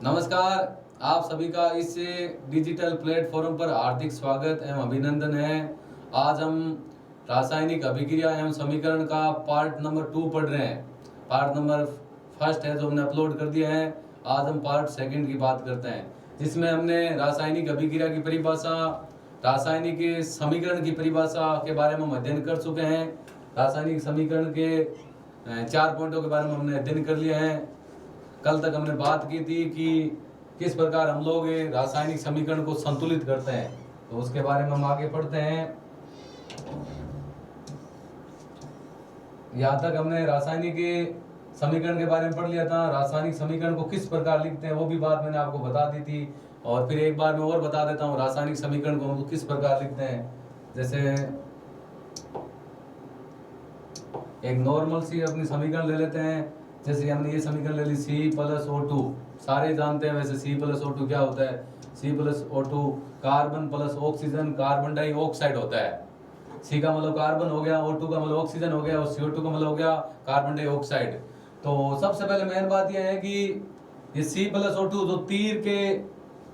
नमस्कार। आप सभी का इस डिजिटल प्लेटफॉर्म पर हार्दिक स्वागत एवं अभिनंदन है। आज हम रासायनिक अभिक्रिया एवं समीकरण का पार्ट नंबर 2 पढ़ रहे हैं। पार्ट नंबर फर्स्ट है जो हमने अपलोड कर दिया है। आज हम पार्ट सेकंड की बात करते हैं, जिसमें हमने रासायनिक अभिक्रिया की परिभाषा, रासायनिक समीकरण की परिभाषा के बारे में हम अध्ययन कर चुके हैं। रासायनिक समीकरण के 4 पॉइंटों के बारे में हमने अध्ययन कर लिया है। कल तक हमने बात की थी कि किस प्रकार हम लोग रासायनिक समीकरण को संतुलित करते हैं, तो उसके बारे में हम आगे पढ़ते हैं। यहाँ तक हमने रासायनिक समीकरण के बारे में पढ़ लिया था। रासायनिक समीकरण को किस प्रकार लिखते हैं वो भी बात मैंने आपको बता दी थी, और फिर एक बार मैं और बता देता हूँ रासायनिक समीकरण को हम किस प्रकार लिखते हैं। जैसे एक नॉर्मल सी अपनी समीकरण ले लेते हैं। जैसे हमने ये समीकरण ले ली C+O2, सारे जानते हैं वैसे C+O2 क्या होता है। C+O2 carbon plus oxygen, carbon dioxide होता है। C का मतलब कार्बन हो गया, O2 का मतलब ऑक्सीजन हो गया, और CO2 का मतलब हो गया कार्बन डाइऑक्साइड। तो सबसे पहले मेन बात यह है कि ये C+O2 जो तीर के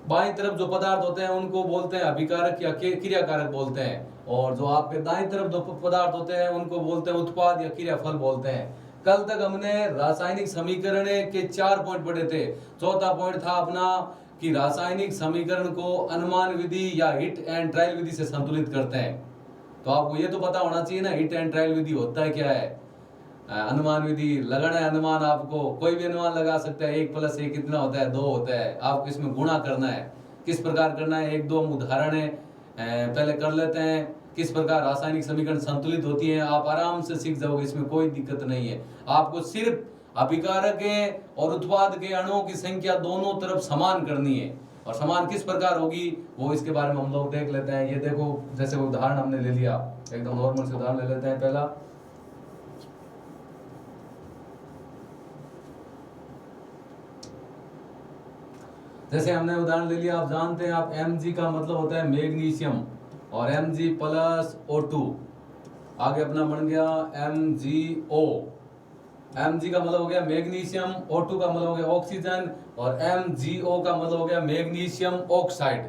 बाईं तरफ जो पदार्थ होते हैं उनको बोलते हैं अभिकारक या क्रियाकारक बोलते हैं, और जो आपके दाईं तरफ जो पदार्थ होते हैं उनको बोलते हैं उत्पाद या क्रियाफल बोलते हैं। कल तक हमने रासायनिक समीकरण के 4 पॉइंट पढ़े थे। चौथा पॉइंट था अपना कि रासायनिक समीकरण को अनुमान विधि या हिट एंड ट्रायल विधि से संतुलित करते हैं। तो आपको ये तो पता होना चाहिए ना, हिट एंड ट्रायल विधि होता है क्या है। अनुमान विधि लगाना है। अनुमान आपको कोई भी अनुमान लगा सकता है। 1 + 1 कितना होता है, 2 होता है। आपको इसमें गुणा करना है। किस प्रकार करना है, 1-2 उदाहरण पहले कर लेते हैं। किस प्रकार रासायनिक समीकरण संतुलित होती है आप आराम से सीख जाओगे, इसमें कोई दिक्कत नहीं है। आपको सिर्फ अभिकारक और उत्पाद के अणुओं की संख्या दोनों तरफ समान करनी है, और समान किस प्रकार होगी वो इसके बारे में हम लोग देख लेते हैं। ये देखो, जैसे उदाहरण हमने ले लिया, एकदम नॉर्मल से उदाहरण ले लेते हैं। पहला जैसे हमने उदाहरण ले लिया, आप जानते हैं आप Mg का मतलब होता है मैग्नीशियम, और Mg+O2 आगे अपना बन गया MgO। Mg का मतलब हो गया मैग्नीशियम, O2 का मतलब हो गया ऑक्सीजन, और MgO का मतलब हो गया मैग्नीशियम ऑक्साइड।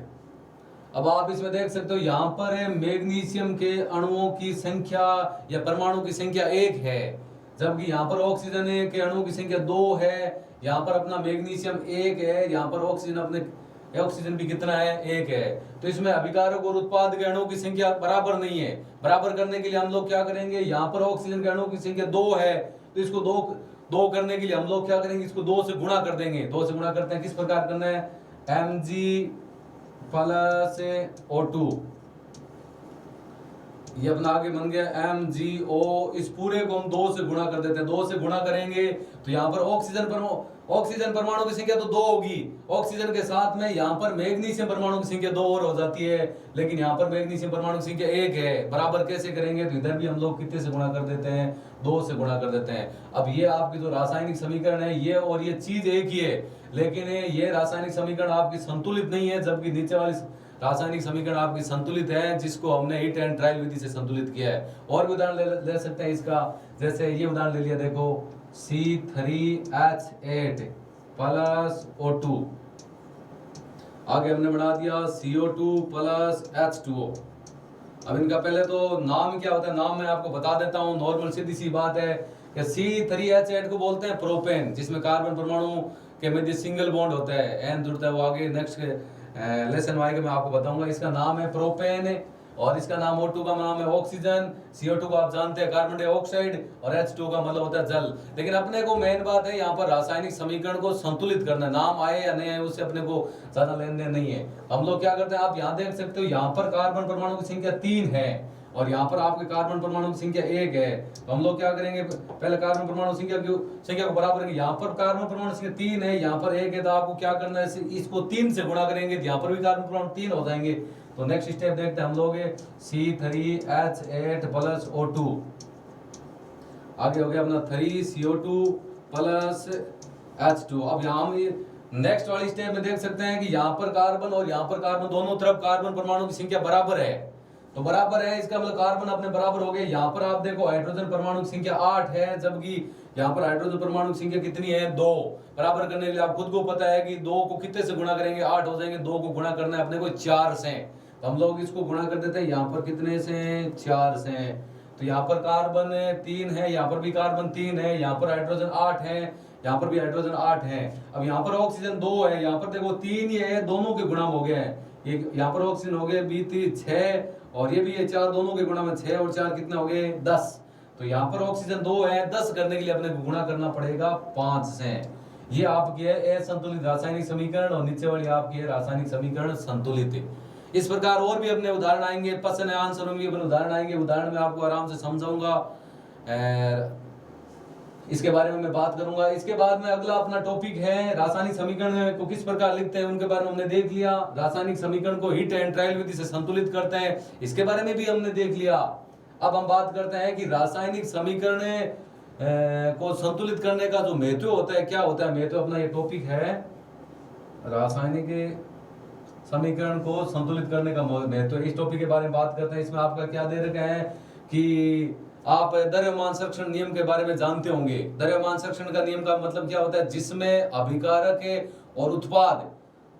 अब आप इसमें देख सकते हो यहाँ पर मैग्नीशियम के अणुओं की संख्या या परमाणु की संख्या 1 है, जबकि यहाँ पर ऑक्सीजन के अणुओं की संख्या 2 है। यहाँ पर अपना मैग्नीशियम 1 है, यहाँ पर ऑक्सीजन भी कितना है, 1 है। तो इसमें अभिकारक और उत्पाद के अणुओं की संख्या बराबर नहीं है। बराबर करने के लिए हम लोग क्या करेंगे, यहाँ पर ऑक्सीजन के अणुओं की संख्या 2 है, तो इसको दो करने के लिए हम लोग क्या करेंगे, इसको 2 से गुणा कर देंगे। 2 से गुणा करते हैं, किस प्रकार करना है, Mg+O2, ये अपना आगे बन गया MgO। इस पूरे को हम 2 से गुणा कर देते हैं। 2 से गुणा करेंगे तो यहाँ पर ऑक्सीजन परमाणु की संख्या तो 2 होगी, ऑक्सीजन के साथ में यहाँ पर मैग्नीशियम परमाणु की संख्या 2 और हो जाती है, लेकिन यहाँ पर मैग्नीशियम परमाणु की संख्या 1 है। बराबर कैसे करेंगे, तो इधर भी हम लोग कितने से गुणा कर देते हैं, 2 से गुणा कर देते हैं। अब ये आपकी जो रासायनिक समीकरण है, ये और ये चीज एक ही है, लेकिन ये रासायनिक समीकरण आपकी संतुलित नहीं है, जबकि नीचे वाली रासायनिक समीकरण आपकी संतुलित है, जिसको हमने हिट एंड ट्रायल विधि से संतुलित किया है। और भी उदाहरण ले सकते हैं इसका। जैसे ये उदाहरण ले लिया, देखो C3H8+O2, आगे हमने बना दिया CO2+H2O। अब इनका पहले तो नाम क्या होता है, नाम मैं आपको बता देता हूँ। नॉर्मल सीधी सी बात है कि C3H8 को बोलते हैं प्रोपेन, जिसमें कार्बन परमाणु के मध्य सिंगल बॉन्ड होता है, N जुड़ता है। वो आगे नेक्स्ट लेसन आएगा, मैं आपको बताऊंगा। इसका नाम है प्रोपेन, और इसका नाम O2 का नाम है ऑक्सीजन, CO2 को आप जानते हैं कार्बन डाइऑक्साइड, और H2 का मतलब होता है जल। लेकिन अपने को मेन बात है यहाँ पर रासायनिक समीकरण को संतुलित करना। नाम आए या नहीं आए उससे अपने को ज्यादा लेन देन नहीं है। हम लोग क्या करते हैं, आप यहाँ देख सकते हो, यहाँ पर कार्बन परमाणु की संख्या 3 है, और यहाँ पर आपके कार्बन परमाणु की संख्या 1 है। तो हम लोग क्या करेंगे, पहले कार्बन परमाणु संख्या को बराबर करेंगे। यहाँ पर कार्बन परमाणु संख्या 3 है, यहाँ पर 1 है, तो आपको क्या करना है, इसको 3 से गुणा करेंगे, यहाँ पर भी कार्बन परमाणु 3 हो जाएंगे। तो नेक्स्ट स्टेप देखते हैं हम लोग, C3H8+O2, आगे हो गया अपना 3CO2+H2। अब यहाँ हम नेक्स्ट वाली स्टेप में देख सकते हैं कि यहाँ पर कार्बन और यहाँ पर कार्बन, दोनों तरफ कार्बन परमाणु की संख्या बराबर है। तो बराबर है, इसका मतलब कार्बन अपने बराबर हो गए। यहाँ पर आप देखो हाइड्रोजन परमाणु की संख्या 8 है, जबकि यहाँ पर हाइड्रोजन परमाणु की संख्या कितनी है, 2। बराबर करने के लिए आप खुद को पता है कि 2 को कितने से गुणा करेंगे, 8 हो जाएंगे। 2 को गुणा करना है अपने को 4 से, तो हम लोग इसको गुणा कर देते हैं। यहाँ पर कितने से, 4 से। तो यहाँ पर कार्बन 3 है, यहाँ पर भी कार्बन 3 है, यहाँ पर हाइड्रोजन 8 है, यहाँ पर भी हाइड्रोजन 8 है। अब यहाँ पर ऑक्सीजन 2 है, यहाँ पर देखो 3 ही है, दोनों के गुणा हो गए हैं। एक यहाँ पर ऑक्सीजन हो गए B3 6, और ये भी है 4, दोनों के गुणा में 6 और 4 कितने हो गए, 10। तो यहाँ पर ऑक्सीजन 2 है, 10 करने के लिए अपने को गुणा करना पड़ेगा 5 से। ये आपकी है असंतुलित रासायनिक समीकरण, और नीचे वाली आपकी है रासायनिक समीकरण संतुलित। इस प्रकार और भी अपने उदाहरण आएंगे, क्वेश्चन आंसर होंगे, अपने उदाहरण आएंगे। उदाहरण में आपको आराम से समझाऊंगा, इसके बारे में मैं बात करूंगा। इसके बाद में अगला अपना टॉपिक है रासायनिक समीकरण को किस प्रकार लिखते हैं, उनके बारे में हमने देख लिया। रासायनिक समीकरण को हीट एंड ट्रायल विधि से संतुलित करते हैं, इसके बारे में भी हमने देख लिया। अब हम बात करते हैं कि रासायनिक समीकरण को संतुलित करने का जो महत्व होता है, क्या होता है महत्व, अपना ये टॉपिक है रासायनिक समीकरण को संतुलित करने का महत्व। इस टॉपिक के बारे में बात करते हैं। इसमें आपका क्या दे रखा है कि आप द्रव्यमान संरक्षण नियम के बारे में जानते होंगे। द्रव्यमान संरक्षण का नियम का मतलब क्या होता है, जिसमें अभिकारक और उत्पाद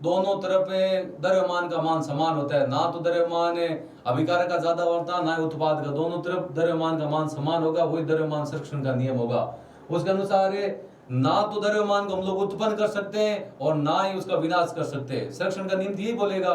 दोनों तरफ द्रव्यमान का मान समान होता है। ना तो द्रव्यमान अभिकारक का ज्यादा होता, ना उत्पाद का, दोनों तरफ द्रव्यमान का मान समान होगा, वही द्रव्यमान संरक्षण का नियम होगा। उसके अनुसार ना तो द्रव्यमान को हम लोग उत्पन्न कर सकते हैं और ना ही उसका विनाश कर सकते हैं। संरक्षण का नियम यही बोलेगा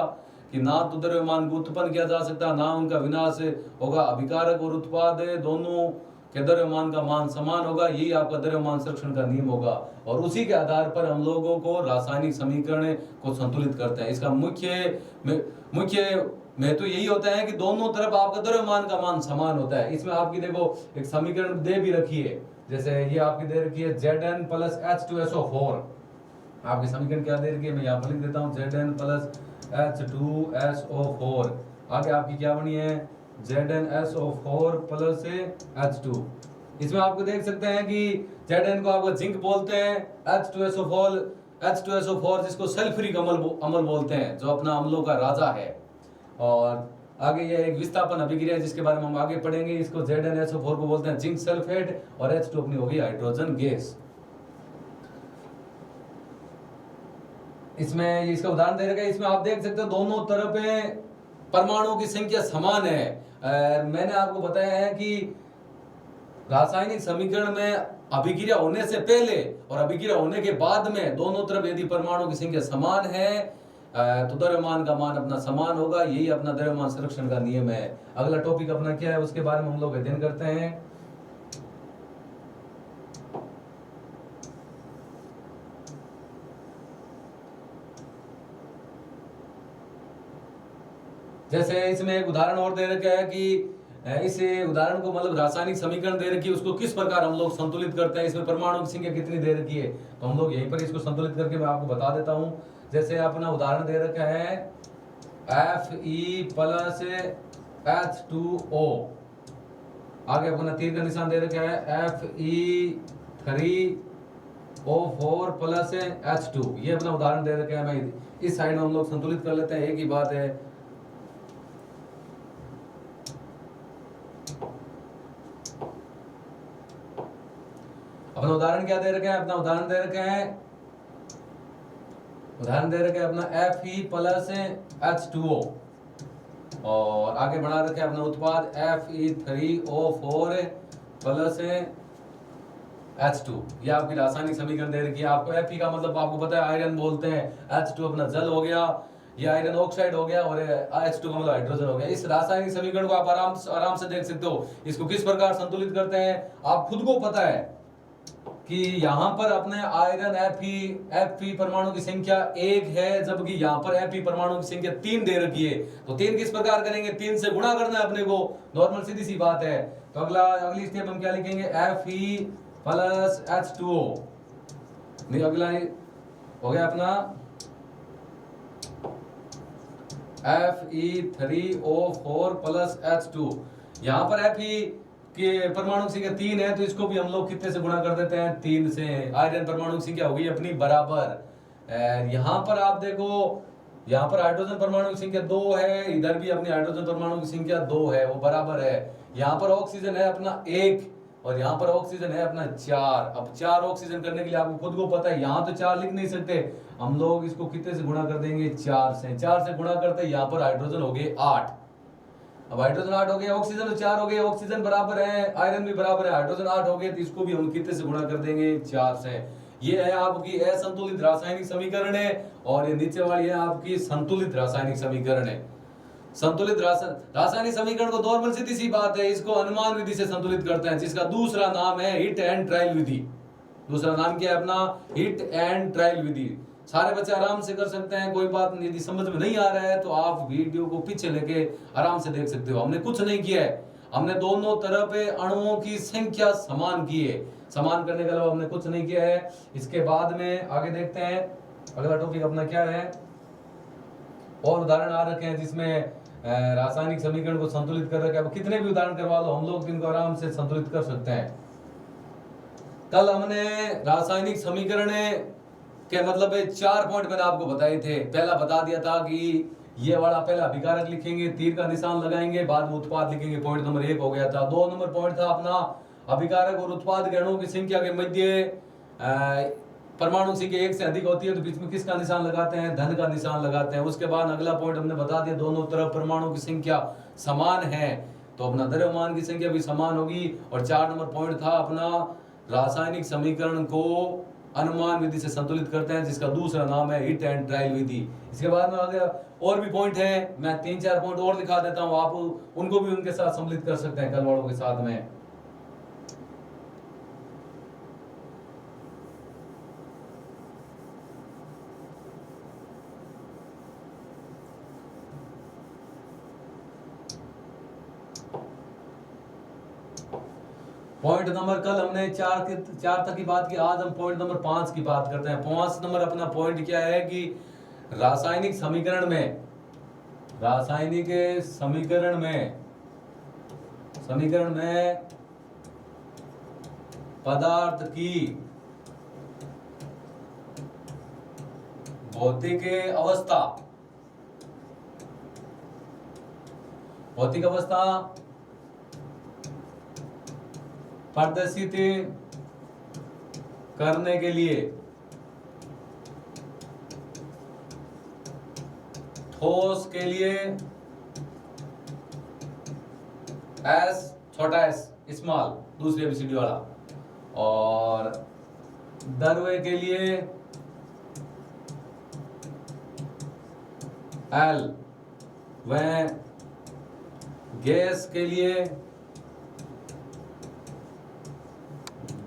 कि ना तो द्रव्यमान को उत्पन्न किया जा सकता, ना उनका विनाश होगा। अभिकारक और उत्पाद दोनों के द्रव्यमान का मान समान होगा, यही आपका द्रव्यमान संरक्षण का नियम होगा। और उसी के आधार पर हम लोगों को रासायनिक समीकरण को संतुलित करते हैं। इसका मुख्य महत्व यही होता है कि दोनों तरफ आपका द्रव्यमान का मान समान होता है। इसमें आपकी देखो एक समीकरण दे भी रखी है, जैसे ये आपकी दे रखी है Zn प्लस H2SO4। आपकी समीकरण क्या दे रखी है, मैं यहाँ पर लिख देता हूँ Zn प्लस H2SO4। आगे आपकी क्या बनी है, ZnSO4 प्लस H2। इसमें आपको देख सकते हैं कि Zn को आपको जिंक बोलते हैं, H2SO4 जिसको सल्फ्यूरिक अम्ल बोलते हैं, जो अपना अम्लों का राजा है। और आगे ये एक विस्थापन अभिक्रिया है जिसके बारे में हम आगे पढ़ेंगे। इसको ZnSO4 को बोलते हैं जिंक सल्फेट, और H2 अपनी होगी हाइड्रोजन गैस। इसमें इसका उदाहरण दे रखा है। इसमें आप देख सकते हो दोनों तरफ परमाणुओं की संख्या समान है। मैंने आपको बताया है कि रासायनिक समीकरण में अभिक्रिया होने से पहले और अभिक्रिया होने के बाद में दोनों तरफ यदि परमाणुओं की संख्या समान है तो द्रव्यमान का मान अपना समान होगा, यही अपना द्रव्यमान संरक्षण का नियम है। अगला टॉपिक अपना क्या है, उसके बारे में हम लोग अध्ययन करते हैं। जैसे इसमें एक उदाहरण और दे रखा है कि इस उदाहरण को मतलब रासायनिक समीकरण दे रखी है, उसको किस प्रकार हम लोग संतुलित करते हैं। इसमें परमाणु की संख्या कितनी दे रखी है, तो हम लोग यहीं पर इसको संतुलित करके मैं आपको बता देता हूं। जैसे अपना उदाहरण दे रखा है Fe प्लस H2O। आगे अपना तीर का निशान दे रखा है Fe3O4 प्लस H2। ये अपना उदाहरण दे रखा है। मैं इस साइड में हम लोग संतुलित कर लेते हैं, एक ही बात है। अपना उदाहरण क्या दे रखा है, अपना उदाहरण दे रखा है अपना Fe प्लस H2O, और आगे बढ़ा रखे अपना उत्पाद Fe3O4 प्लस H2। ये आपकी रासायनिक समीकरण दे रखी है। आपको Fe का मतलब आपको पता है आयरन बोलते हैं, H2 अपना जल हो गया, ये आयरन ऑक्साइड हो गया, और H2 का मतलब हाइड्रोजन हो गया। इस रासायनिक समीकरण को आप आराम से देख सकते हो। इसको किस प्रकार संतुलित करते हैं, आप खुद को पता है कि यहाँ पर अपने आयरन Fe परमाणु की संख्या 1 है, जबकि यहाँ पर Fe परमाणु की संख्या 3 दे रखी है। तो 3 किस प्रकार करेंगे, 3 से गुणा करना है अपने को, नॉर्मल सीधी सी बात है। तो अगली स्टेप हम क्या लिखेंगे, Fe प्लस H2O। नहीं, अगला हो गया अपना Fe3O4 प्लस H2। यहाँ पर Fe के परमाणु की संख्या 3 है, तो इसको भी हम लोग कितने से गुणा कर देते हैं, 3 से। आयरन परमाणु की संख्या होगी अपनी बराबर। यहाँ पर आप देखो, यहाँ पर हाइड्रोजन परमाणु की संख्या 2 है, इधर भी अपनी हाइड्रोजन परमाणु की संख्या 2 है, वो बराबर है। यहाँ पर ऑक्सीजन है अपना 1, और यहाँ पर ऑक्सीजन है अपना 4। अब 4 ऑक्सीजन करने के लिए आपको खुद को पता है यहाँ तो 4 लिख नहीं सकते, हम लोग इसको कितने से गुणा कर देंगे 4 से। 4 से गुणा करते यहाँ पर हाइड्रोजन हो गए 8। अब हाइड्रोजन 8 हो गया, ऑक्सीजन तो 4 हो गए, ऑक्सीजन बराबर है आयरन भी बराबर है, हाइड्रोजन 8 हो गए, तो इसको भी हम कितने से गुणा कर देंगे 4 से। ये है आपकी असंतुलित रासायनिक समीकरण है, और ये नीचे वाली है आपकी संतुलित रासायनिक समीकरण है। संतुलित रासायनिक समीकरण को नॉर्मल सीधी सी बात है, इसको अनुमान विधि से संतुलित करते हैं, जिसका दूसरा नाम है हिट एंड ट्रायल विधि। दूसरा नाम क्या है अपना? हिट एंड ट्रायल विधि। सारे बच्चे आराम से कर सकते हैं, कोई बात नहीं। यदि समझ में नहीं आ रहा है तो आप वीडियो को पीछे लेके आराम से देख सकते हो। हमने कुछ नहीं किया है, हमने दोनों तरफ अणुओं की संख्या समान की है। समान करने के अलावा हमने कुछ नहीं किया है। इसके बाद में आगे देखते हैं अगला टॉपिक अपना क्या है। और उदाहरण आ रखे हैं जिसमें रासायनिक समीकरण को संतुलित कर रखा है। कितने भी उदाहरण करवा लो, हम लोग इनको आराम से संतुलित कर सकते हैं। कल हमने रासायनिक समीकरण के मतलब 4 पॉइंट मैंने आपको बताए थे। पहला बता दिया था कि ये वाला पहला अभिकारक लिखेंगे, तीर का निशान लगाएंगे, बाद में उत्पाद लिखेंगे, पॉइंट नंबर 1 हो गया था। 2 नंबर पॉइंट था अपना अभिकारक और उत्पाद के अणुओं की संख्या के मध्य परमाणु संख्या 1 से अधिक होती है तो बीच में किसका निशान लगाते हैं? धन का निशान लगाते हैं। उसके बाद अगला पॉइंट हमने बता दिया दोनों तरफ परमाणु की संख्या समान है तो अपना द्रव्यमान की संख्या भी समान होगी। और 4 नंबर पॉइंट था अपना रासायनिक समीकरण को अनुमान विधि से संतुलित करते हैं, जिसका दूसरा नाम है हिट एंड ट्रायल विधि। इसके बाद में आगे और भी पॉइंट है, मैं 3-4 पॉइंट और दिखा देता हूं, आप उनको भी उनके साथ सम्मिलित कर सकते हैं कल वालों के साथ में। पॉइंट नंबर कल हमने 4 तक की बात की, आज हम पॉइंट नंबर 5 की बात करते हैं। 5 नंबर अपना पॉइंट क्या है कि रासायनिक समीकरण में पदार्थ की भौतिक अवस्था प्रदर्शित करने के लिए ठोस के लिए एस छोटा एस स्मॉल दूसरी एबीसीडी वाला, और द्रव्य के लिए एल, व गैस के लिए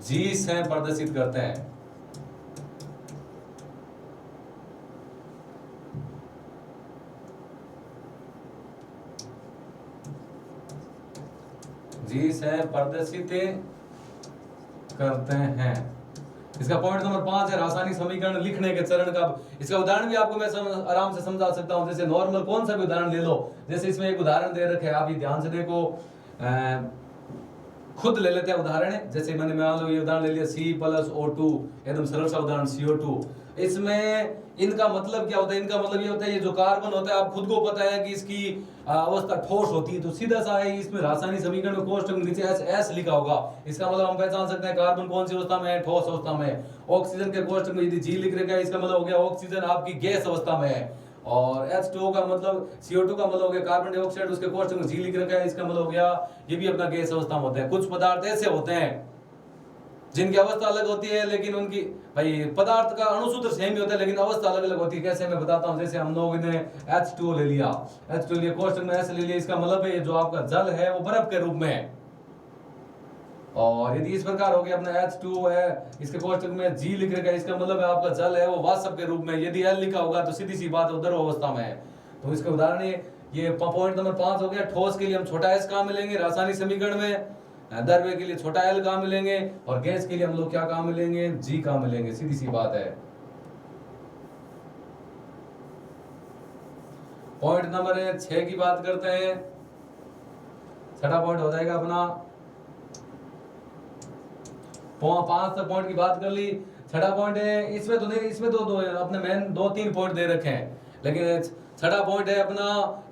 जी से प्रदर्शित करते हैं। जी से प्रदर्शित करते हैं। इसका पॉइंट नंबर 5 है रासायनिक समीकरण लिखने के चरण का। इसका उदाहरण भी आपको मैं आराम से समझा सकता हूं। जैसे नॉर्मल कौन सा भी उदाहरण ले लो, जैसे इसमें एक उदाहरण दे रखे है, आप ये ध्यान से देखो, खुद ले लेते हैं उदाहरण। जैसे मैंने मान लो ये उदाहरण ले लिया C+O2, एकदम सरल सा उदाहरण CO2। इसमें इनका मतलब क्या होता है? इनका मतलब ये होता है ये जो कार्बन होता है, आप खुद को पता है कि इसकी अवस्था ठोस होती है, तो सीधा सा है इसमें रासायनिक समीकरण में कोष्ठक नीचे S लिखा होगा। इसका मतलब हम पहचान सकते हैं कार्बन कौन सी अवस्था में है? ठोस अवस्था में। ऑक्सीजन के कोष्ठक में यदि G लिख रखा है, इसका मतलब हो गया ऑक्सीजन आपकी गैस अवस्था में है। और H2O का मतलब CO2 का मतलब हो गया कार्बन डाइऑक्साइड, उसके कोष्ठक में G लिख रखा है, इसका मतलब हो गया ये भी अपना गैस अवस्था में होते हैं। कुछ पदार्थ ऐसे होते हैं जिनकी अवस्था अलग होती है, लेकिन उनकी भाई पदार्थ का अणुसूत्र सेम ही होता है लेकिन अवस्था अलग अलग होती है। कैसे मैं बताता हूं। जैसे हम लोगों ने H2O ले लिया, H2O लिए कोष्ठक में S ले लिया, इसका मतलब है जो आपका जल है वो बर्फ के रूप में है। और यदि इस प्रकार हो गया अपना H2O है, इसके कोष्ठक में G लिख रखा है, इसका मतलब है आपका जल है वो वाष्प के रूप में। यदि L लिखा होगा तो सीधी सी बात उधर अवस्था में है। तो इसके उदाहरण ये पॉइंट नंबर 5 हो गया। ठोस के लिए हम छोटा S कहां मिलेंगे रासायनिक समीकरण में, द्रव्य के लिए छोटा L कहां मिलेंगे, और गैस के लिए हम लोग क्या कहां मिलेंगे? G कहां मिलेंगे। सीधी सी बात है। पॉइंट नंबर 6 की बात करते हैं। छठा पॉइंट हो जाएगा अपना 5 तक पॉइंट की बात कर ली। छठा पॉइंट है इसमें तो नहीं, इसमें तो अपने मेन 2-3 पॉइंट दे रखे हैं, लेकिन छठा पॉइंट है अपना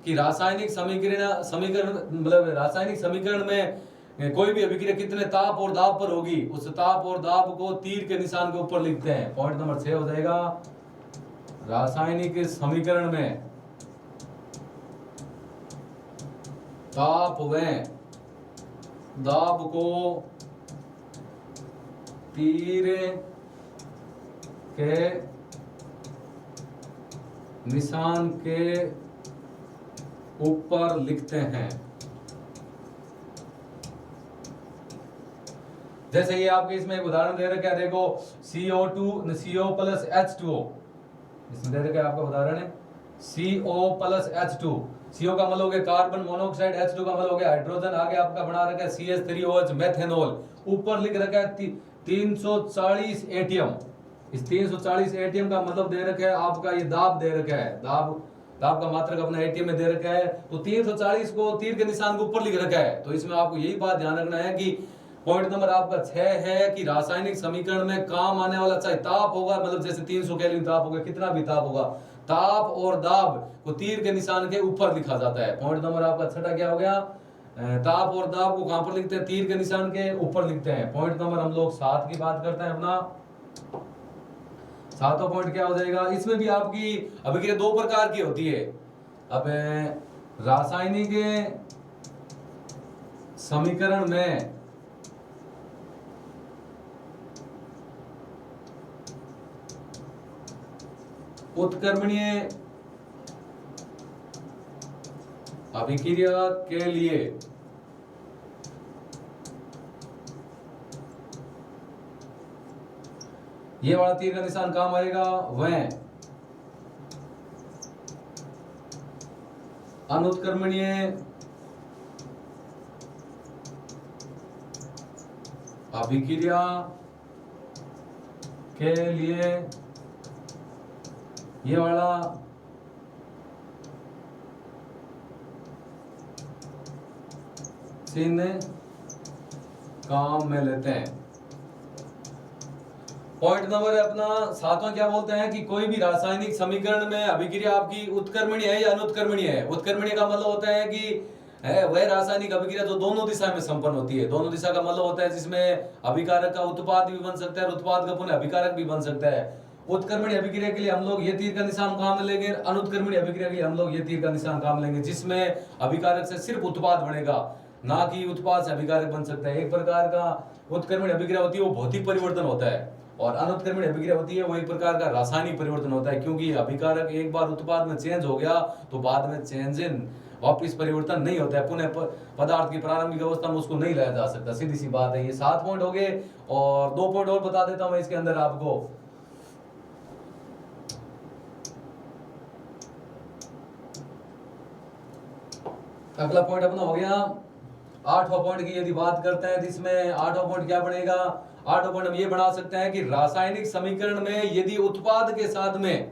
कि रासायनिक समीकरण मतलब रासायनिक समीकरण में कोई भी अभिक्रिया कितने ताप और दाब पर होगी, उस ताप और दाब को तीर के निशान के ऊपर लिखते हैं। पॉइंट नंबर 6 हो जाएगा, रासायनिक समीकरण में ताप व दाब को तीर के निशान के ऊपर लिखते हैं। जैसे ये आपके इसमें एक उदाहरण दे रखा है, देखो CO2 CO प्लस H2O, इसमें दे रखा है आपका उदाहरण है CO प्लस H2। CO का मतलब हो गया कार्बन मोनोऑक्साइड, H2 का मतलब हो गया हाइड्रोजन, आगे आपका बना रखा है CH3OH मेथेनॉल, ऊपर लिख रखा है 340 एटीएम। इस 340 एटीएम का मतलब दे रखा है आपका, ये दाब दे रखा है, दाब का मात्रक अपना एटीएम में दे रखा है, तो 340 को तीर के निशान के ऊपर लिख रखा है। तो इसमें आपको यही बात ध्यान रखना है कि पॉइंट नंबर आपका 6 है कि रासायनिक समीकरण में काम आने वाला चाहे ताप होगा, मतलब जैसे 300 केल्विन ताप होगा, कितना भी ताप होगा, ताप और दाब को तीर के निशान के ऊपर लिखा जाता है। पॉइंट नंबर आपका 6 क्या हो गया, ताप और दाब को कहां पर लिखते हैं, तीर के निशान के ऊपर लिखते हैं। पॉइंट नंबर हम लोग 7 की बात करते हैं अपना। 7वां पॉइंट क्या हो जाएगा, इसमें भी आपकी अभिक्रिया 2 प्रकार की होती है। अब रासायनिक समीकरण में उत्क्रमणीय अभिक्रिया के लिए ये वाला तीर का निशान काम आएगा, वह अनुत्क्रमणीय अभिक्रिया के लिए ये वाला चिन्ह काम में लेते हैं। पॉइंट नंबर अपना 7वां क्या बोलते हैं कि कोई भी रासायनिक समीकरण में अभिक्रिया आपकी उत्क्रमणीय है या अनुत्क्रमणीय है। उत्क्रमणीय का मतलब होता है कि वह रासायनिक अभिक्रिया जो दोनों दिशा में संपन्न होती है। दोनों दिशा का मतलब होता है जिसमें अभिकारक का उत्पाद भी बन सकता है और उत्पाद का पुनः अभिकारक भी बन सकता है। उत्क्रमणीय अभिक्रिया के लिए हम लोग ये तीर का निशान काम में लेंगे, अनुत्क्रमणीय अभिक्रिया के लिए हम लोग ये तीर का निशान काम लेंगे, जिसमें अभिकारक से सिर्फ उत्पाद बनेगा, ना कि उत्पाद से अभिकारक बन सकता है। एक प्रकार का उत्क्रमणीय अभिक्रिया होती है वो भौतिक परिवर्तन होता है, और अनुत्क्रमणीय अभिक्रिया होती है वो एक प्रकार का रासायनिक परिवर्तन होता है, क्योंकि अभिकारक एक बार उत्पाद में चेंज हो गया तो बाद में चेंज वापिस परिवर्तन नहीं होता है, पुनः पदार्थ की प्रारंभिक अवस्था में उसको नहीं लाया जा सकता। सीधी सी बात है। ये 7 पॉइंट हो गए, और 2 पॉइंट और बता देता हूं इसके अंदर आपको। अगला पॉइंट अपना हो गया 8वां पॉइंट की यदि बात करते हैं, जिसमें 8वां पॉइंट क्या बनेगा, 8वां पॉइंट हम ये बना सकते हैं कि रासायनिक समीकरण में यदि उत्पाद के साथ में,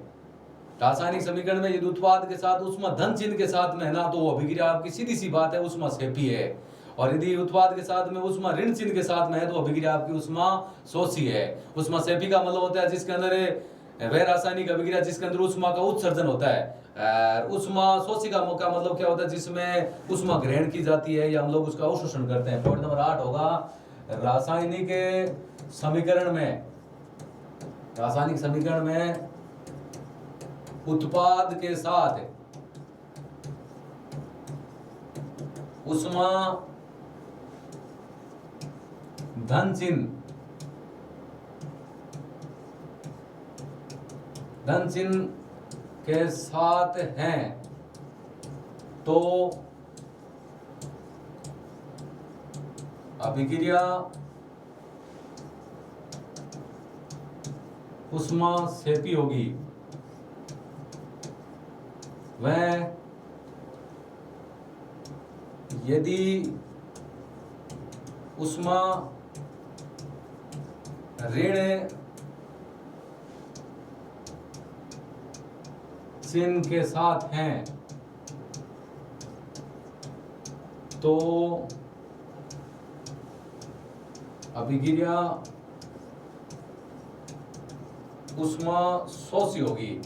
रासायनिक समीकरण में यदि उत्पाद के साथ उष्मा धन चिन्ह के साथ में है ना, तो वो अभिक्रिया आपकी सीधी सी बात है उष्मा सेपी है। और यदि उत्पाद के साथ में उष्मा ऋण चिन्ह के साथ में है तो अभिक्रिया आपकी उष्मा शोषी है। उष्मा सेपी का मतलब होता है जिसके अंदर वह रासायनिक अभिक्रिया जिसके अंदर उष्मा का उत्सर्जन होता है। उष्मा शोषी का मतलब क्या होता है, जिसमें उष्मा ग्रहण की जाती है या हम लोग उसका अवशोषण करते हैं। पॉइंट नंबर 8 होगा, रासायनिक समीकरण में उत्पाद के साथ उष्मा धन चिन्ह के साथ हैं तो अभिक्रिया उष्मा सेपी होगी। वह यदि उष्मा ऋण चिन्ह के साथ हैं तो अभिक्रिया उष्मा शोषी होगी।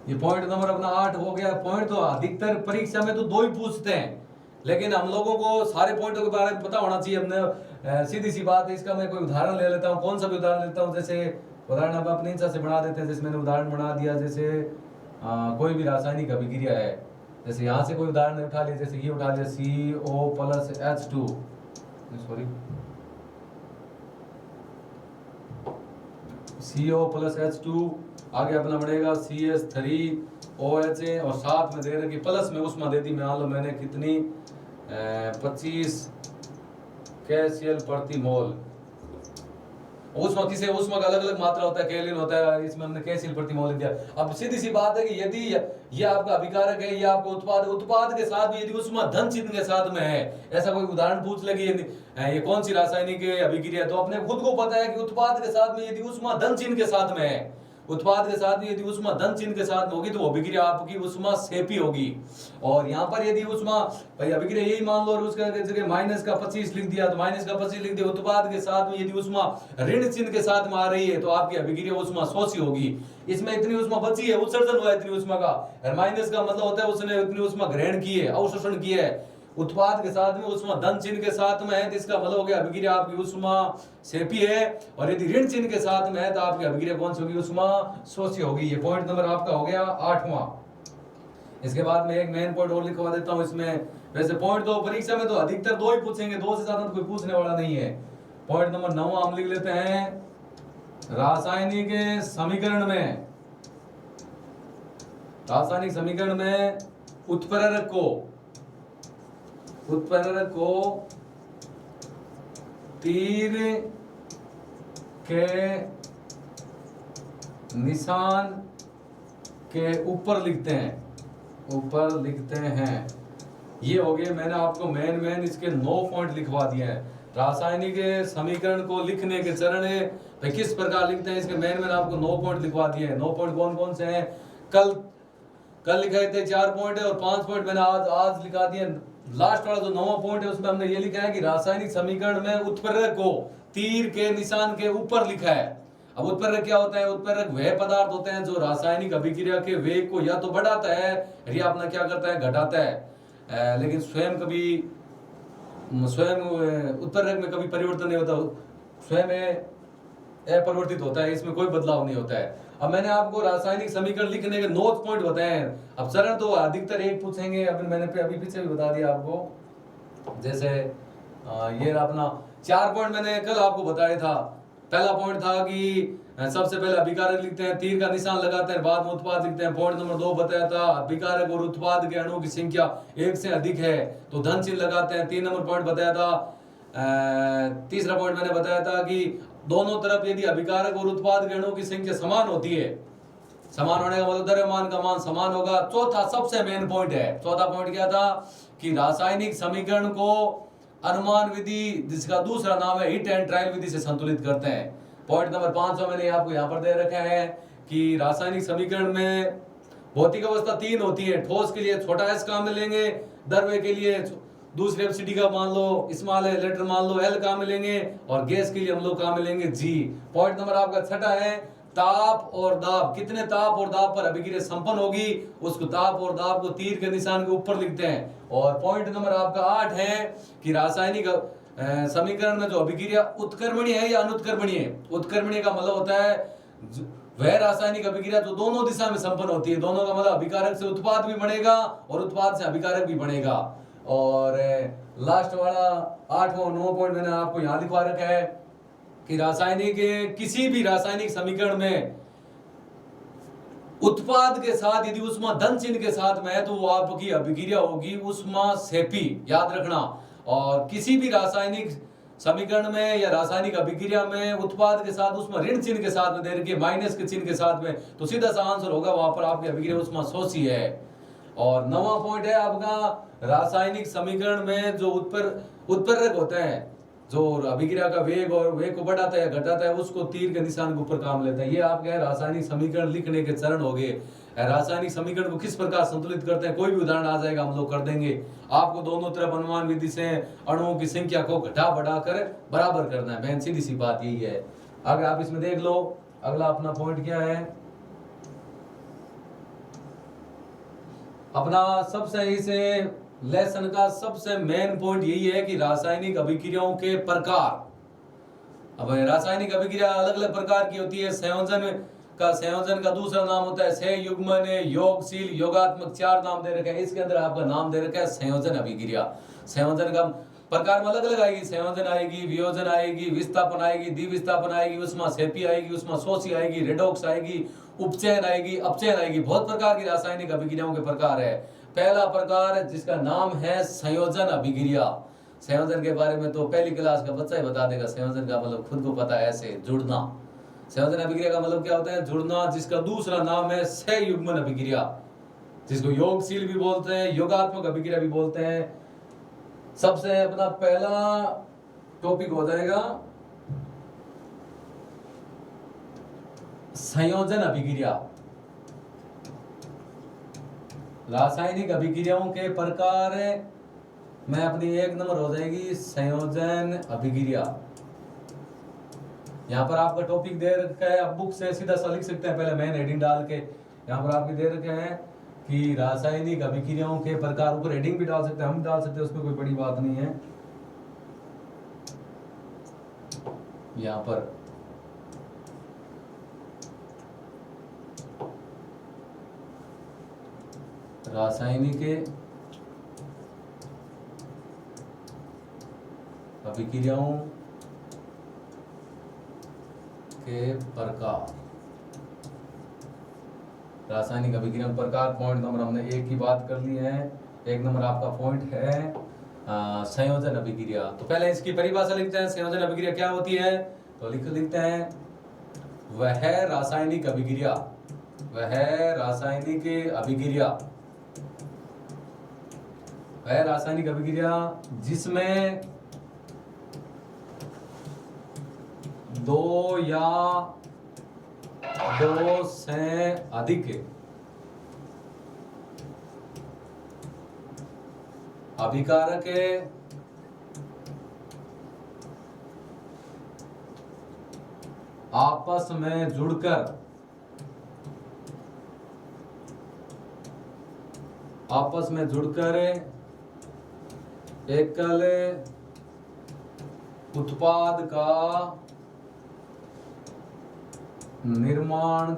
ये पॉइंट नंबर अपना 8 हो गया। पॉइंट तो अधिकतर परीक्षा में तो 2 ही पूछते हैं, लेकिन हम लोगों को सारे पॉइंटों के बारे में पता होना चाहिए। हमने सीधी सी बात है, इसका मैं कोई उदाहरण ले लेता हूँ। कौन सा भी उदाहरण लेता हूँ, जैसे उदाहरण आप अपनी इच्छा से बना देते हैं। जैसे मैंने उदाहरण बना दिया, जैसे कोई भी रासायनिक अभिक्रिया है, जैसे यहाँ से कोई उदाहरण उठा लिया, जैसे ये उठा लिया CO plus H2, sorry CO plus H2, आगे अपना बढ़ेगा CH3OH, और साथ में दे रखी प्लस में उष्मा दे दी, मान लो मैंने कितनी 25 कैसियल प्रति मोल। उष्मा किसे, उष्मा का अलग अलग मात्रा होता है, केल्विन होता है, इसमें हमने कैसियल प्रति मोल दिया। अब सीधी सी बात है कि यदि ये आपका अभिकारक है, ये आपका उत्पाद के साथ भी यदि उष्मा धन चिन्ह के साथ में है, ऐसा कोई उदाहरण पूछ ले कि ये कौन सी रासायनिक अभिक्रिया, तो अपने खुद को पता है कि उत्पाद के साथ में यदि उष्मा धन चिन्ह के साथ में है, उत्पाद के साथ में यदि उष्मा धन चिन्ह के साथ में होगी, तो अभिक्रिया आपकी उष्मा सेपी होगी। और यहाँ पर यदि उष्मा भाई अभिक्रिया यही मान लो, और उसका जगह माइनस का 25 लिख दिया, तो माइनस का 25 लिख दिया, उत्पाद के साथ में यदि उष्मा ऋण चिन्ह के साथ में आ रही है, तो आपकी अभिक्रिया उष्मा शोषी होगी। इसमें इतनी उष्मा बची है, उत्सर्जन हुआ है इतनी उष्मा का, और माइनस का मतलब होता है उसने इतनी उष्मा ग्रहण की है, अवशोषण की है। उत्पाद के साथ में उष्मा धन चिन्ह के साथ में है, तो इसका मतलब हो गया अभिक्रिया आपकी उष्मा सेपी है। और यदि ऋण चिन्ह के साथ में है, तो आपकी अभिक्रिया कौन सी होगी, उष्मा शोषी होगी। ये पॉइंट नंबर आपका हो गया 8वां। इसके बाद में एक मेन पॉइंट और लिखवा देता हूं इसमें। वैसे पॉइंट तो परीक्षा में तो अधिकतर 2 ही पूछेंगे, 2 से ज्यादा तो कोई पूछने वाला नहीं है। पॉइंट नंबर 9 हम लिख लेते हैं, रासायनिक समीकरण में, रासायनिक समीकरण में उत्प्रेरक को तीर के निशान के ऊपर लिखते हैं, ये हो गए। मैंने आपको मेन इसके 9 पॉइंट लिखवा दिए हैं। रासायनिक समीकरण को लिखने के चरण भाई किस प्रकार लिखते हैं, इसके मेन आपको 9 पॉइंट लिखवा दिए हैं। 9 पॉइंट कौन कौन से हैं, कल लिखाए थे 4 पॉइंट है, और 5 पॉइंट मैंने आज लिखा दिए। लास्ट वाला जो 9वां पॉइंट है उसमें हमने ये लिखा है कि रासायनिक समीकरण में उत्प्रेरक को तीर के निशान के ऊपर लिखा है। अब उत्प्रेरक क्या होता है, उत्प्रेरक वह पदार्थ होते हैं जो रासायनिक अभिक्रिया के वेग को या तो बढ़ाता है या अपना क्या करता है, घटाता है। लेकिन स्वयं उत्प्रेरक में कभी परिवर्तन नहीं होता, स्वयं अपरिवर्तित होता है, इसमें कोई बदलाव नहीं होता है। अब मैंने आपको रासायनिक समीकरण लिखने के 9 पॉइंट बताए हैं। अब चरण तो अधिकतर एक पूछेंगे, अब मैंने अभी पीछे भी बता दिया आपको। जैसे ये अपना 4 पॉइंट मैंने कल आपको बताया था। पहला पॉइंट था कि सबसे पहले अभिकारक लिखते हैं, तीर का निशान लगाते हैं, बाद में उत्पाद लिखते हैं। पॉइंट नंबर 2 बताया था, अभिकारक और उत्पाद के अणुओं की संख्या 1 से अधिक है तो धन चिन्ह लगाते हैं। 3 नंबर पॉइंट बताया था, तीसरा पॉइंट मैंने बताया था कि दोनों तरफ यदि अभिकारक और उत्पाद के अणुओं की संख्या समान होती है, समान होने का मतलब द्रव्यमान का मान समान होगा। चौथा सबसे मेन पॉइंट है, चौथा पॉइंट क्या था कि रासायनिक समीकरण को अनुमान विधि, जिसका दूसरा नाम है हिट एंड ट्रायल विधि से संतुलित करते हैं। पॉइंट नंबर 5 मैंने आपको यहाँ पर दे रखा है कि रासायनिक समीकरण में भौतिक अवस्था 3 होती है। ठोस के लिए छोटा s काम में लेंगे, द्रव्य के लिए दूसरे एफसीडी का मान लो स्मॉल है, लेटर मान लो L काम में लेंगे, और गैस के लिए हम लोग काम में लेंगे G। पॉइंट नंबर आपका 6 है, ताप और दाब, कितने ताप और दाब पर अभिक्रिया संपन्न होगी, उसको ताप और दाब को तीर के निशान के ऊपर लिखते हैं। और पॉइंट नंबर आपका 8 है कि रासायनिक समीकरण में जो अभिक्रिया उत्क्रमणीय है या अनुत्क्रमणीय, उत्क्रमणीय का मतलब होता है वह रासायनिक अभिक्रिया जो दोनों दिशा में संपन्न होती है। दोनों का मतलब अभिकारक से उत्पाद भी बनेगा और उत्पाद से अभिकारक भी बनेगा। और लास्ट वाला 8वां 9 पॉइंट मैंने आपको यहाँ लिखवा रखा है कि रासायनिक किसी भी रासायनिक समीकरण में उत्पाद के साथ यदि उष्मा धन चिन्ह के साथ में है तो वो आपकी अभिक्रिया होगी उष्मा सेपी, याद रखना। और किसी भी रासायनिक समीकरण में या रासायनिक अभिक्रिया में उत्पाद के साथ उष्मा ऋण चिन्ह के साथ में दे रखी है, माइनस के चिन्ह के साथ में, तो सीधा सा आंसर होगा वहां पर आपकी अभिक्रिया उष्मा शोषी है। और 9वां पॉइंट है आपका रासायनिक समीकरण में जो उत्प्रेरक होते हैं, जो अभिक्रिया का वेग और वेग को बढ़ाता है घटाता है, उसको तीर के निशान के ऊपर काम लेता है। ये आपके रासायनिक समीकरण लिखने के चरण हो गए। रासायनिक समीकरण को किस प्रकार संतुलित करते हैं, कोई भी उदाहरण आ जाएगा हम लोग कर देंगे। आपको दोनों तरफ अनुमान विधि से अणुओं की संख्या को घटा बढ़ा कर बराबर करना है। बहन सीधी सी बात यही है। आगे आप इसमें देख लो, अगला अपना पॉइंट क्या है, अपना सब सही से लेसन का सबसे मेन पॉइंट यही है कि रासायनिक अभिक्रियाओं के प्रकार। अब रासायनिक अभिक्रिया अलग अलग प्रकार की होती है। संयोजन का दूसरा नाम होता है सहयुग्मन, योगशील, योगात्मक, 4 नाम दे रखे हैं। इसके अंदर आपका नाम दे रखा है संयोजन अभिक्रिया। संयोजन का प्रकार में अलग अलग आएगी, संयोजन आएगी, वियोजन आएगी, विस्थापन आएगी, द्विविस्थापन आएगी, उष्मा सेपी आएगी, उष्मा शोषी आएगी, रेडॉक्स आएगी, उपचयन आएगी, अपचयन आएगी। बहुत प्रकार की रासायनिक अभिक्रियाओं के प्रकार है। पहला प्रकार जिसका नाम है संयोजन अभिक्रिया। संयोजन के बारे में तो पहली क्लास का बच्चा ही बता देगा। संयोजन का मतलब खुद को पता है, ऐसे जुड़ना। संयोजन अभिक्रिया का मतलब क्या होता है? जुड़ना, जिसका दूसरा नाम है सहयुग्मन अभिक्रिया, जिसको योगशील भी बोलते हैं, योगात्मक अभिक्रिया भी बोलते हैं। सबसे अपना पहला टॉपिक हो जाएगा संयोजन अभिक्रिया। रासायनिक अभिक्रियाओं के प्रकार में अपनी 1 नंबर हो जाएगी संयोजन अभिक्रिया। यहाँ पर आपका टॉपिक दे रखा है, आप बुक से सीधा सा लिख सकते हैं, पहले मेन हेडिंग डाल के। यहाँ पर आपके दे रखे हैं कि रासायनिक अभिक्रियाओं के प्रकार, ऊपर हेडिंग भी डाल सकते हैं, हम डाल सकते हैं, उसमें कोई बड़ी बात नहीं है। यहाँ पर रासायनिक अभिक्रियाओं के प्रकार, रासायनिक अभिक्रिया प्रकार। पॉइंट नंबर हमने 1 की बात कर ली है। 1 नंबर आपका पॉइंट है संयोजन अभिक्रिया। तो पहले इसकी परिभाषा लिखते हैं। संयोजन अभिक्रिया क्या होती है? तो लिखते हैं, वह रासायनिक अभिक्रिया, वह रासायनिक अभिक्रिया, वह रासायनिक अभिक्रिया जिसमें 2 या 2 से अधिक अभिकारक आपस में जुड़कर एकल उत्पाद का निर्माण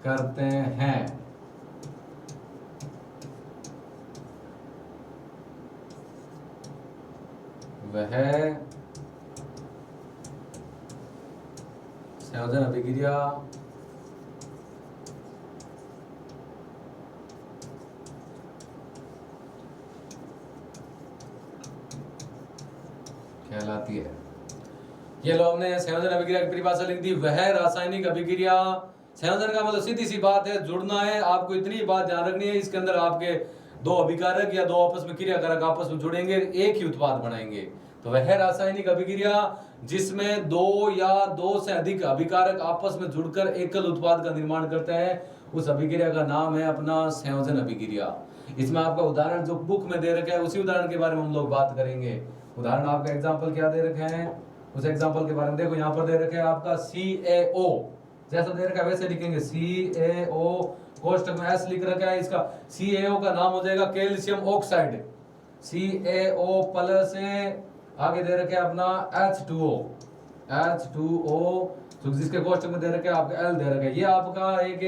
करते हैं। वह संयोजन अभिक्रिया कहलाती है। ये लो, हमने संयोजन अभिक्रिया की परिभाषा लिख दी। वह रासायनिक अभिक्रिया, संयोजन का मतलब सीधी सी बात है, जुड़ना है। आपको इतनी बात ध्यान रखनी है, इसके अंदर आपके 2 अभिकारक या 2 आपस में क्रियाकारक आपस में जुड़ेंगे, एक ही उत्पाद बनाएंगे। तो वह रासायनिक अभिक्रिया जिसमें 2 या 2 से अधिक अभिकारक आपस में जुड़कर एकल उत्पाद का निर्माण करते हैं, उस अभिक्रिया का नाम है अपना संयोजन अभिक्रिया। इसमें आपका उदाहरण जो बुक में दे रखा है, उसी उदाहरण के बारे में हम लोग बात करेंगे। उदाहरण आपका एग्जाम्पल क्या दे रखे हैं, उस एग्जाम्पल के बारे में देखो। यहाँ पर दे रखे हैं आपका CaO, जैसा दे रखा है वैसे लिखेंगे CaO, कोष्टक में S लिख रखा है। इसका CaO का नाम हो जाएगा कैल्शियम ऑक्साइड। CaO प्लस आगे दे रखे अपना H2O, तो जिसके कोष्टक में दे रखे आपका L दे रखे। ये आपका एक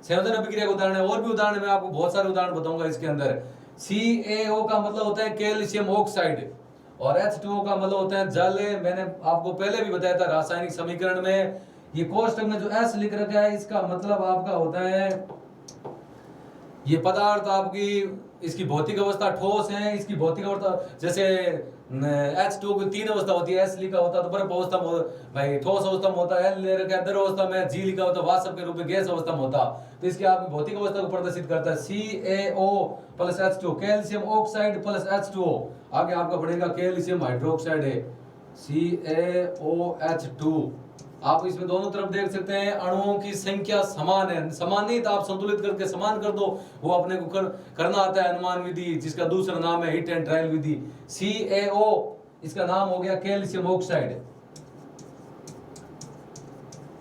संयोजन अभिक्रिया का उदाहरण है। और भी उदाहरण मैं आपको बहुत सारे उदाहरण बताऊंगा इसके अंदर। CaO का मतलब होता है कैल्शियम ऑक्साइड और H2O का मतलब होता है जल। मैंने आपको पहले भी बताया था रासायनिक समीकरण में, ये कोष्टक में जो S लिख रखा है, इसका मतलब आपका होता है ये पदार्थ आपकी, इसकी भौतिक अवस्था ठोस है। इसकी भौतिक अवस्था जैसे H2O की 3 अवस्था होती है, S लिखा होता है तो बर्फ अवस्था में भाई ठोस अवस्था में होता है, L ले रखा है द्रव अवस्था में, G लिखा होता है वाष्प के रूप में गैस अवस्था में होता। तो इसकी आपकी भौतिक अवस्था को प्रदर्शित करता है CaO plus H2O, calcium oxide plus H2O। आगे आपका बढ़ेगा कैल्शियम हाइड्रोक्साइड है CaOH2। आप इसमें दोनों तरफ देख सकते हैं अणुओं की संख्या समान है, समानित आप संतुलित करके समान कर दो, वो अपने को करना आता है अनुमान विधि, जिसका दूसरा नाम है hit and trial Vidhi. CaO इसका नाम हो गया कैल्शियम ऑक्साइड,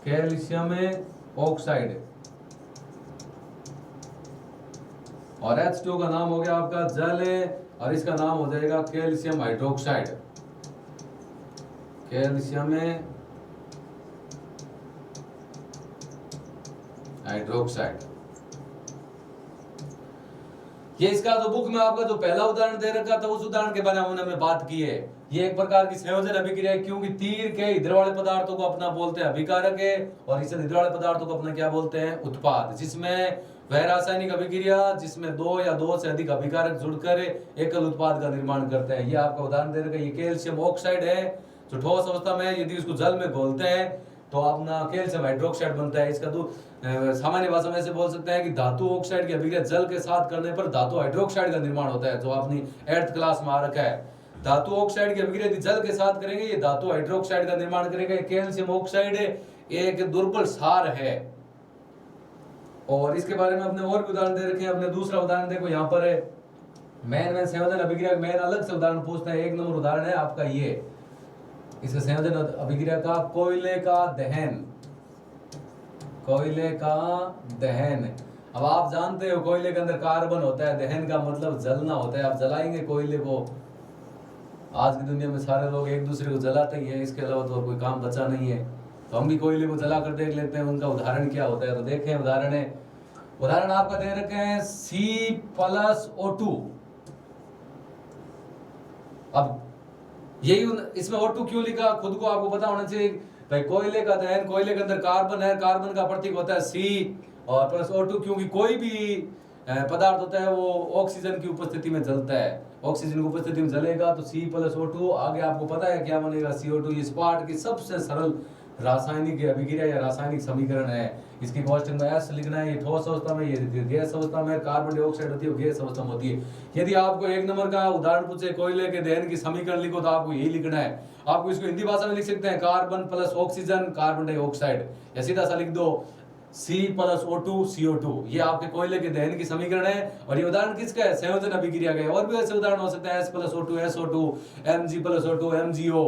कैल्शियम ऑक्साइड। और H2 का नाम हो गया आपका जल और इसका नाम हो जाएगा कैल्शियम हाइड्रोक्साइड। Calcium hydroxide. ये इसका जो बुक में आपका जो पहला उदाहरण दे रखा था उस उदाहरण के बारे में हमने बात की है। ये एक प्रकार की संयोजन अभिक्रिया है, क्योंकि तीर के इधर वाले पदार्थों को अपना बोलते हैं अभिकारक है और इस इधर वाले पदार्थों को अपना क्या बोलते हैं, उत्पाद। जिसमें वह रासायनिक अभिक्रिया जिसमें दो या दो से अधिक अभिकारक जुड़कर एकल उत्पाद का निर्माण करते हैं। ये आपका उदाहरण दे रखा है। ये कैल्शियम ऑक्साइड है जो ठोस अवस्था में यदि उसको जल में घोलते हैं तो अपना कैल्शियम हाइड्रोक्साइड बनता है। इसका सामान्य भाषा में ऐसे बोल सकते हैं कि धातु ऑक्साइड की अभिक्रिया जल के साथ करने पर धातु हाइड्रोक्साइड का निर्माण होता है, जो आपने 8th क्लास में आ रखा है। धातु ऑक्साइड की अभिक्रिया यदि जल के साथ करेंगे ये धातु हाइड्रोक्साइड का निर्माण करेगा। कैल्शियम ऑक्साइड एक दुर्बल क्षार है। और इसके बारे में अपने और भी उदाहरण दे रखे हैं। अपने दूसरा उदाहरण देखो, यहाँ पर है मैन संयोजन अभिक्रिया। मैन अलग से उदाहरण पूछते हैं। 1 नंबर उदाहरण है आपका ये, इस संयोजन अभिक्रिया का कोयले का दहन। कोयले का दहन। अब आप जानते हो कोयले के अंदर कार्बन होता है, दहन का मतलब जलना होता है। आप जलाएंगे कोयले को। आज की दुनिया में सारे लोग एक दूसरे को जलाते ही है, इसके अलावा तो और कोई काम बचा नहीं है। तो हम भी कोयले को जला कर देख लेते हैं उनका उदाहरण क्या होता है। तो देखें उदाहरण है, उदाहरण आपका दे रखे हैं C+O2। अब यही इसमें O2 क्यों लिखा खुद को आपको पता होना चाहिए भाई। कोयले का दहन, कोयले के अंदर कार्बन है, कार्बन का प्रतीक होता है C और प्लस O2, क्योंकि कोई भी पदार्थ होता है वो ऑक्सीजन की उपस्थिति में जलता है। ऑक्सीजन की उपस्थिति में जलेगा तो C+O2, आगे आपको पता है क्या बनेगा, CO2। इस पार्ट की सबसे सरल रासायनिक अभिक्रिया या रासायनिक समीकरण है। इसकी कॉस्टिंग में S लिखना है। ये ठोस अवस्था में, ये गैस अवस्था में कार्बन डाइऑक्साइड होती है, गैस अवस्था में होती है। यदि आपको 1 नंबर का उदाहरण पूछे कोयले के दहन की समीकरण लिखो तो आपको यही लिखना है। आपको इसको हिंदी भाषा में लिख सकते हैं carbon plus oxygen carbon dioxide, या सीधा सा लिख दो C+O2 CO2। ये आपके कोयले के दहन की समीकरण है। और ये उदाहरण किसका है, संयोजन अभिक्रिया का है। और भी ऐसे उदाहरण हो सकते हैं S+O2 SO2, Mg+O2 MgO,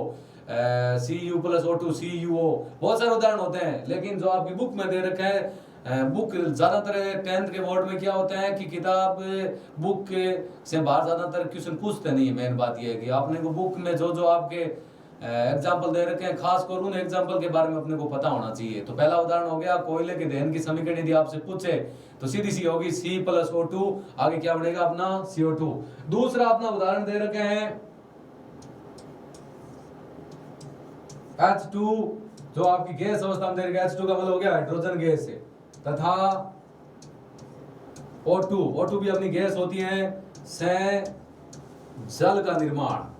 Cu+O2 CuO। बहुत सारे उदाहरण होते हैं, लेकिन जो आपकी बुक में दे रखे हैं, बुक ज्यादातर 10th के बोर्ड में क्या होता है कि किताब बुक से बाहर ज्यादातर क्वेश्चन पूछते नहीं है। मेन बात यह है कि आपने को बुक में जो जो आपके एग्जाम्पल दे रखे हैं, खासकर उन एग्जाम्पल के बारे में अपने को पता होना चाहिए। तो पहला उदाहरण हो गया कोयले के दहन की समीकरण यदि आपसे पूछे तो सीधी सी होगी C+O2, आगे क्या बनेगा अपना CO2। दूसरा अपना उदाहरण दे रखे हैं H2, जो आपकी गैस अवस्था में दे रखे। H2 का मतलब हो गया हाइड्रोजन गैस है, तथा O2 भी अपनी गैस होती है से जल का निर्माण।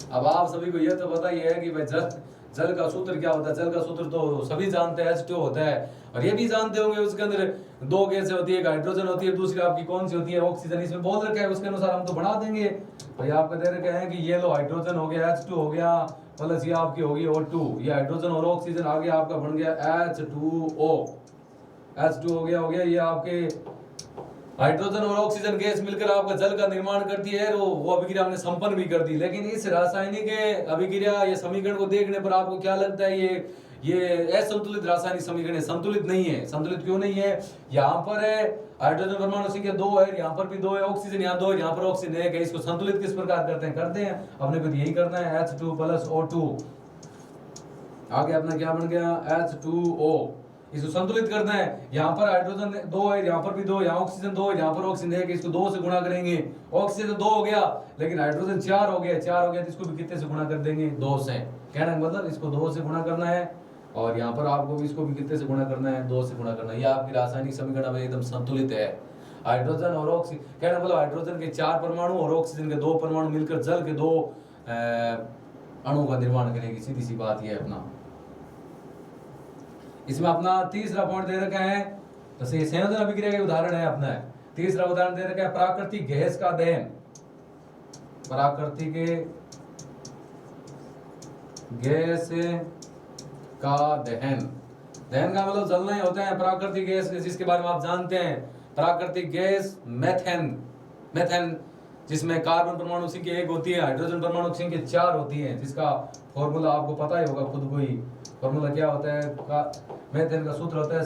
अब आप सभी को यह तो पता ही है कि भाई जल का सूत्र क्या होता है। जल का सूत्र तो सभी जानते हैं, H2 होता है। और ये भी जानते होंगे उसके अंदर दो गैसें होती है, एक हाइड्रोजन होती है, दूसरी आपकी कौन सी होती है, ऑक्सीजन। इसमें बोल रखा है, उसके अनुसार हम तो बढ़ा देंगे। भाई आपका दे रखे हैं कि ये लो हाइड्रोजन हो गया, H2 हो गया, प्लस ये आपकी होगी O2, ये हाइड्रोजन और ऑक्सीजन आगे आपका बन गया H2O। H2 हो गया ये आपके हाइड्रोजन और ऑक्सीजन गैस मिलकर आपका जल का निर्माण करती है। वो अभिक्रिया हमने संपन्न भी कर दी। लेकिन इस रासायनिक अभिक्रिया या समीकरण को देखने पर आपको क्या लगता है, ये असंतुलित रासायनिक समीकरण संतुलित नहीं है। संतुलित क्यों नहीं है, यहाँ पर है हाइड्रोजन परमाणु संख्या 2 है, यहाँ पर भी 2 है, ऑक्सीजन यहाँ 2 है, यहाँ पर ऑक्सीजन 1 है। इसको संतुलित किस प्रकार करते हैं अपने को यही करना है, H2+O2। आगे अपना क्या बन गया H2O। इसको संतुलित करना है। यहाँ पर हाइड्रोजन 2 है, यहाँ पर भी 2, यहाँ ऑक्सीजन 2 है, यहाँ पर ऑक्सीजन 1 है। इसको 2 से गुणा करेंगे। ऑक्सीजन 2 हो गया, लेकिन हाइड्रोजन 4 हो गया तो इसको भी कितने से गुणा कर देंगे, 2 से। कहना मतलब इसको 2 से गुणा करना है, और यहाँ पर आपको भी इसको भी कितने से गुणा करना है, 2 से गुणा करना है। ये आपकी रासायनिक समीकरण में एकदम संतुलित है। हाइड्रोजन और ऑक्सीजन, कहना मतलब हाइड्रोजन के 4 परमाणु और ऑक्सीजन के 2 परमाणु मिलकर जल के 2 अणु का निर्माण करेगी। सीधी सी बात यह है अपना। इसमें अपना तीसरा पॉइंट दे रखा है, तो संयोजन अभिक्रिया के उदाहरण है अपना। तीसरा उदाहरण दे रखा है प्राकृतिक गैस का दहन। प्राकृतिक गैस का दहन का मतलब जलना ही होता है। प्राकृतिक गैस जिसके बारे में आप जानते हैं, प्राकृतिक गैस मेथेन जिसमें कार्बन परमाणु संख्या 1 होती है, हाइड्रोजन परमाणु संख्या 4 होती है, जिसका फॉर्मूला आपको पता ही होगा खुद को ही। फॉर्मूला क्या होता है, मेथेन का सूत्र होता है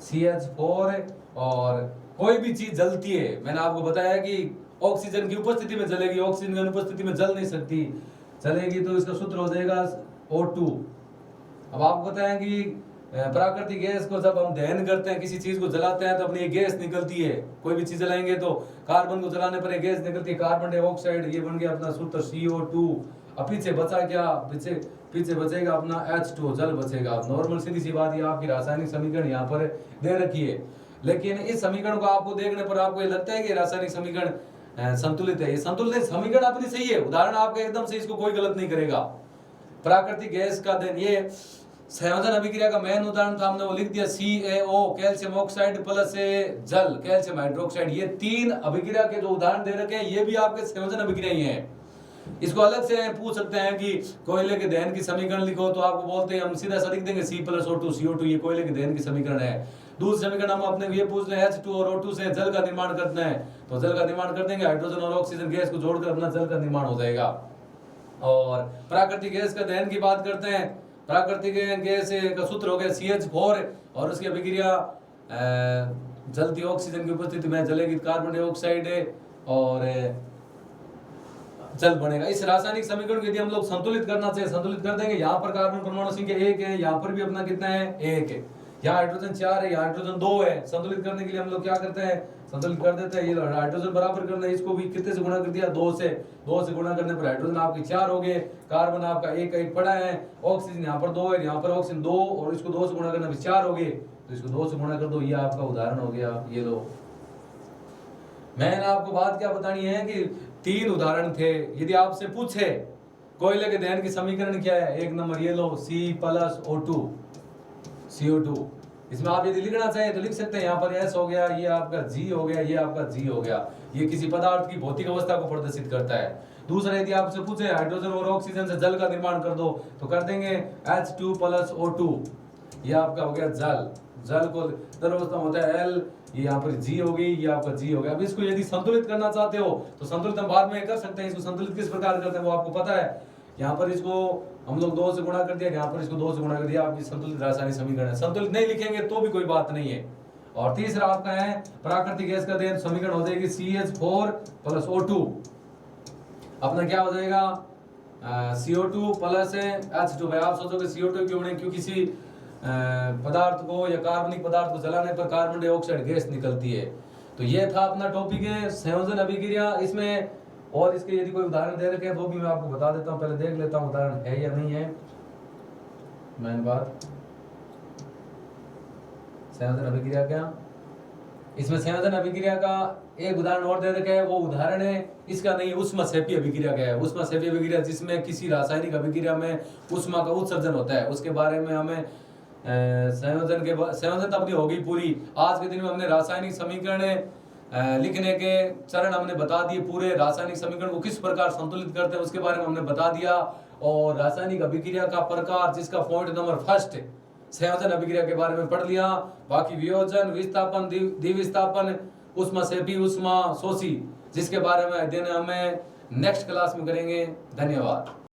CH4 और कोई भी चीज जलती है, मैंने आपको बताया कि ऑक्सीजन की उपस्थिति में जलेगी, ऑक्सीजन की अनुपस्थिति में जल नहीं सकती, चलेगी तो इसका सूत्र हो जाएगा O2। अब आपको बताया कि प्राकृतिक गैस को जब हम दहन करते हैं, किसी चीज को जलाते हैं तो अपनी ये गैस निकलती है, कोई भी चीज जलाएंगे तो कार्बन को जलाने पर ये गैस निकलती है, कार्बन डाइऑक्साइड, ये बन गया अपना सूत्र CO2। अब पीछे बचा क्या, पीछे बचेगा अपना H2, जल बचेगा। नॉर्मल सीधी सी बात, ये आपकी रासायनिक समीकरण यहाँ पर दे रखी है, लेकिन इस समीकरण को आपको देखने पर आपको ये लगता है कि रासायनिक समीकरण संतुलित है। ये संतुलित समीकरण अपनी सही है, उदाहरण आपका एकदम से, इसको कोई गलत नहीं करेगा। प्राकृतिक गैस का देन, ये संयोजन अभिक्रिया का मेन उदाहरण था, हमने वो लिख दिया CaO, कैल्शियम ऑक्साइड प्लस जल, कैल्शियम हाइड्रोक्साइड। ये 3 अभिक्रिया के जो उदाहरण दे रखे हैं, ये भी आपके संयोजन अभिक्रिया ही हैं। इसको अलग से पूछ सकते हैं कि कोयले के दहन की समीकरण लिखो, तो आपको बोलते हैं, हम सीधा सा लिख देंगे C+O2 CO2, ये कोयले के दहन की समीकरण है। दूसरी समीकरण हम अपने ये पूछ रहे हैं H2 और O2 से जल का निर्माण करना है, तो जल का निर्माण कर देंगे, हाइड्रोजन और ऑक्सीजन गैस को जोड़कर अपना जल का निर्माण हो जाएगा। और प्राकृतिक गैस का दहन की बात करते हैं, प्राकृतिक गैस का सूत्र हो गया CH4 और उसकी अभिक्रिया जलती ऑक्सीजन की उपस्थिति में जलेगी कार्बन डाइऑक्साइड और जल बनेगा। इस रासायनिक समीकरण को यदि हम लोग संतुलित करना चाहे, संतुलित कर देंगे। यहाँ पर कार्बन परमाणु संख्या 1 है, यहाँ पर भी अपना कितना है 1 है, यहाँ हाइड्रोजन 4 है, यहाँ हाइड्रोजन 2 है। संतुलित करने के लिए हम लोग क्या करते हैं, संतुलित कर देते हैं। ये हाइड्रोजन बराबर करना है, इसको भी कितने से गुणा कर दिया, 2 से गुणा करने पर हाइड्रोजन आपके 4 हो गए, कार्बन आपका 1 पड़ा है, ऑक्सीजन यहाँ पर 2 है, यहाँ पर ऑक्सीजन 2 और इसको 2 से गुणा करने पर 4 हो गए, तो इसको 2 से गुणा कर दो। ये आपका उदाहरण हो गया। ये लो, मैंने आपको बात क्या बतानी है कि 3 उदाहरण थे। यदि आपसे पूछे कोयले के दहन की समीकरण क्या है, 1 नंबर ये लो C+O2 CO2। इसमें आप यदि लिखना चाहें तो लिख सकते हैं, यहाँ पर S हो गया, ये आपका G हो गया, ये आपका G हो गया। ये किसी पदार्थ की भौतिक अवस्था को प्रदर्शित करता है। दूसरा, यदि आपसे पूछे हाइड्रोजन और ऑक्सीजन से जल का निर्माण कर दो, तो कर देंगे H2+O2, ये आपका हो गया जल। जल को तरल अवस्था में होता है L, ये यहाँ पर G हो गई, ये आपका G हो गया। अब इसको यदि संतुलित करना चाहते हो तो संतुलित हम बाद में कर सकते हैं। इसको संतुलित किस प्रकार करते हैं वो आपको पता है। यहाँ पर इसको हम लोग 2 से गुणा कर दिया, यहाँ पर इसको 2 से गुणा कर दिया, आपकी संतुलित रासायनिक समीकरण है। संतुलित नहीं लिखेंगे तो भी कोई बात नहीं है। और तीसरा आपका है प्राकृतिक गैस का दहन समीकरण हो जाएगी CH4+O2, अपना क्या हो जाएगा CO2+H2। भाई आप सोचोगे CO2 क्यों बने, क्योंकि किसी पदार्थ को या कार्बनिक पदार्थ को जलाने पर कार्बन डाइऑक्साइड गैस निकलती है। तो ये था अपना टॉपिक है संयोजन अभिक्रिया। इसमें और इसके यदि कोई उदाहरण दे रखे हैं तो भी मैं आपको बता देता हूँ। पहले देख लेता हूँ उदाहरण है या नहीं है। मेन बात संयोजन अभिक्रिया क्या, इसमें संयोजन अभिक्रिया का एक उदाहरण और दे रखा है, वो उदाहरण है इसका नहीं, ऊष्माक्षेपी अभिक्रिया का है। ऊष्माक्षेपी अभिक्रिया जिसमें किसी रासायनिक अभिक्रिया में ऊष्मा का उत्सर्जन होता है, उसके बारे में हमें संयोजन तो अपनी होगी पूरी। आज के दिन में हमने रासायनिक समीकरण लिखने के चरण हमने बता दिए, पूरे रासायनिक समीकरण को किस प्रकार संतुलित करते हैं उसके बारे में हमने बता दिया। और रासायनिक अभिक्रिया का प्रकार जिसका पॉइंट नंबर 1 संयोजन अभिक्रिया के बारे में पढ़ लिया। बाकी वियोजन, विस्थापन, द्विविस्थापन, ऊष्माक्षेपी, ऊष्मा शोषी, जिसके बारे में अध्ययन हमें नेक्स्ट क्लास में करेंगे। धन्यवाद।